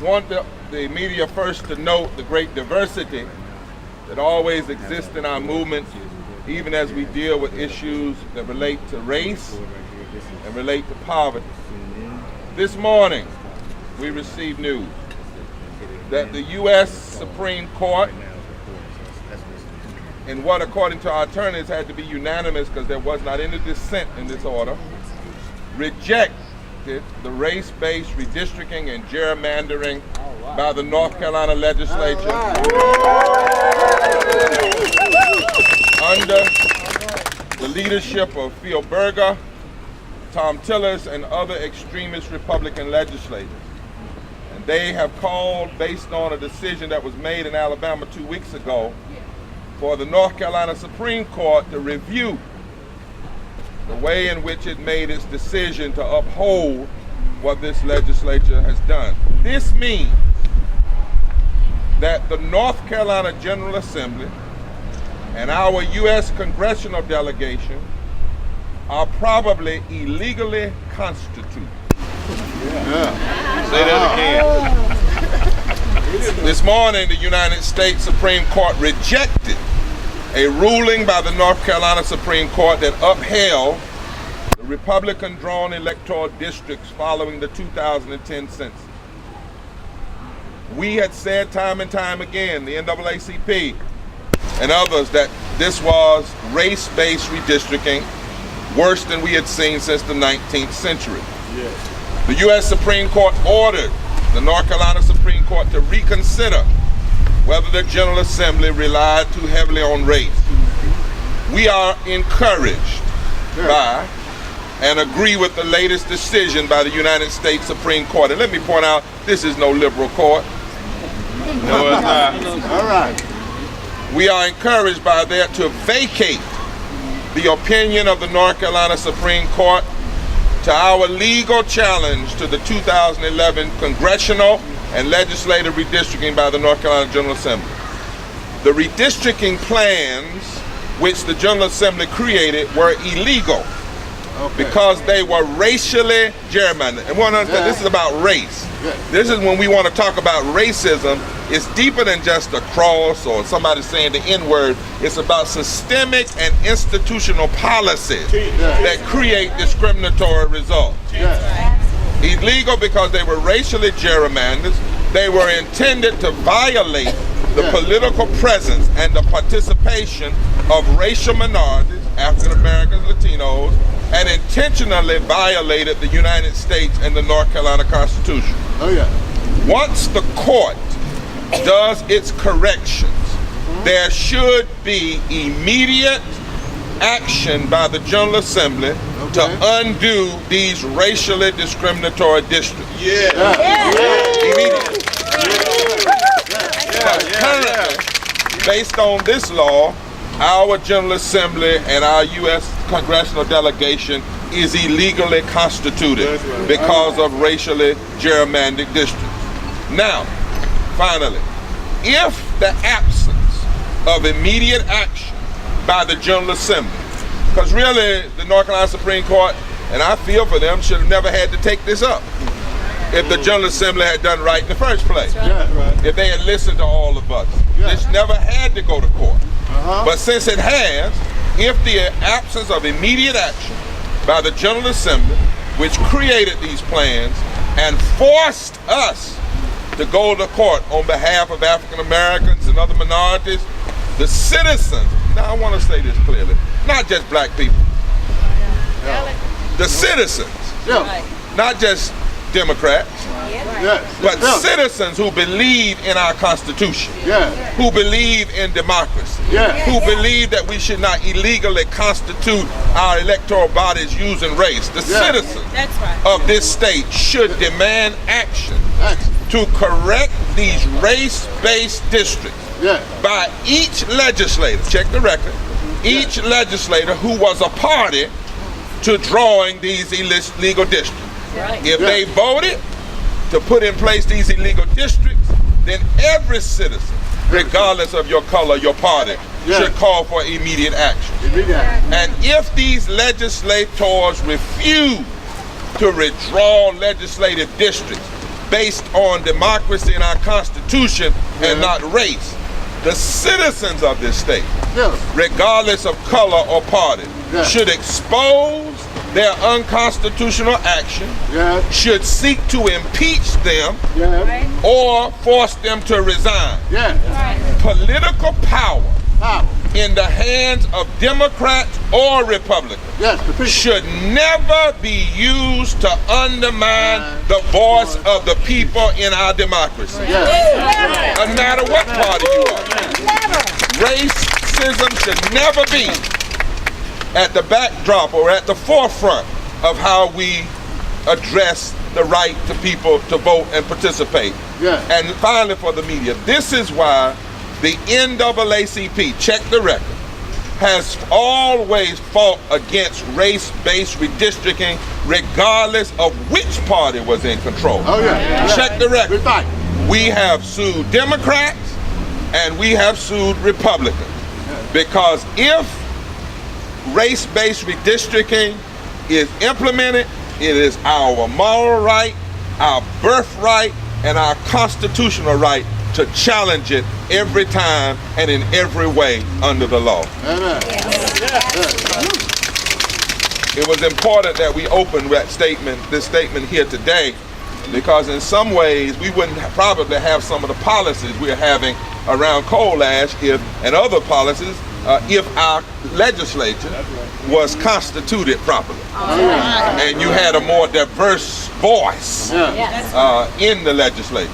want the media first to note the great diversity that always exists in our movement, even as we deal with issues that relate to race and relate to poverty. This morning, we received news that the U.S. Supreme Court, in what according to our attorneys had to be unanimous because there was not any dissent in this order, rejected the race-based redistricting and gerrymandering by the North Carolina Legislature under the leadership of Phil Barber, Tom Tillis, and other extremist Republican legislators. And they have called, based on a decision that was made in Alabama 2 weeks ago, for the North Carolina Supreme Court to review the way in which it made its decision to uphold what this legislature has done. This means that the North Carolina General Assembly and our U.S. congressional delegation are probably illegally constituted. Say that again. This morning, the United States Supreme Court rejected a ruling by the North Carolina Supreme Court that upheld the Republican-drawn electoral districts following the 2010 census. We had said time and time again, the NAACP and others, that this was race-based redistricting, worse than we had seen since the 19th century. Yes. The U.S. Supreme Court ordered the North Carolina Supreme Court to reconsider whether the General Assembly relied too heavily on race. We are encouraged by and agree with the latest decision by the United States Supreme Court. And let me point out, this is no liberal court. No, it's not. All right. We are encouraged by that to vacate the opinion of the North Carolina Supreme Court to our legal challenge to the 2011 congressional and legislative redistricting by the North Carolina General Assembly. The redistricting plans which the General Assembly created were illegal because they were racially gerrymandered. And one understand, this is about race. This is when we want to talk about racism. It's deeper than just a cross or somebody saying the N-word. It's about systemic and institutional policies that create discriminatory results. Illegal because they were racially gerrymandered. They were intended to violate the political presence and the participation of racial minorities, African Americans, Latinos, and intentionally violated the United States and the North Carolina Constitution. Once the court does its corrections, there should be immediate action by the General Assembly to undo these racially discriminatory districts. Immediately. Because currently, based on this law, our General Assembly and our U.S. congressional delegation is illegally constituted because of racially gerrymandered districts. Now, finally, if the absence of immediate action by the General Assembly, because really the North Carolina Supreme Court, and I feel for them, should have never had to take this up if the General Assembly had done right in the first place. If they had listened to all of us. This never had to go to court. But since it has, if the absence of immediate action by the General Assembly, which created these plans and forced us to go to court on behalf of African Americans and other minorities, the citizens, now I want to say this clearly, not just black people, the citizens, not just Democrats, but citizens who believe in our Constitution, who believe in democracy, who believe that we should not illegally constitute our electoral bodies using race. The citizens of this state should demand action to correct these race-based districts by each legislator, check the record, each legislator who was a party to drawing these illegal districts. If they voted to put in place these illegal districts, then every citizen, regardless of your color, your party, should call for immediate action. And if these legislators refuse to withdraw legislative districts based on democracy and our Constitution and not race. The citizens of this state, regardless of color or party, should expose their unconstitutional action, should seek to impeach them, or force them to resign. Political power in the hands of Democrats or Republicans should never be used to undermine the voice of the people in our democracy. No matter what party you are. Racism should never be at the backdrop or at the forefront of how we address the right to people to vote and participate. And finally, for the media, this is why the NAACP, check the record, has always fought against race-based redistricting regardless of which party was in control. Check the record. We have sued Democrats and we have sued Republicans, because if race-based redistricting is implemented, it is our moral right, our birthright, and our constitutional right to challenge it every time and in every way under the law. It was important that we opened that statement, this statement here today, because in some ways we wouldn't probably have some of the policies we're having around coal ash and other policies if our legislature was constituted properly. And you had a more diverse voice in the legislature.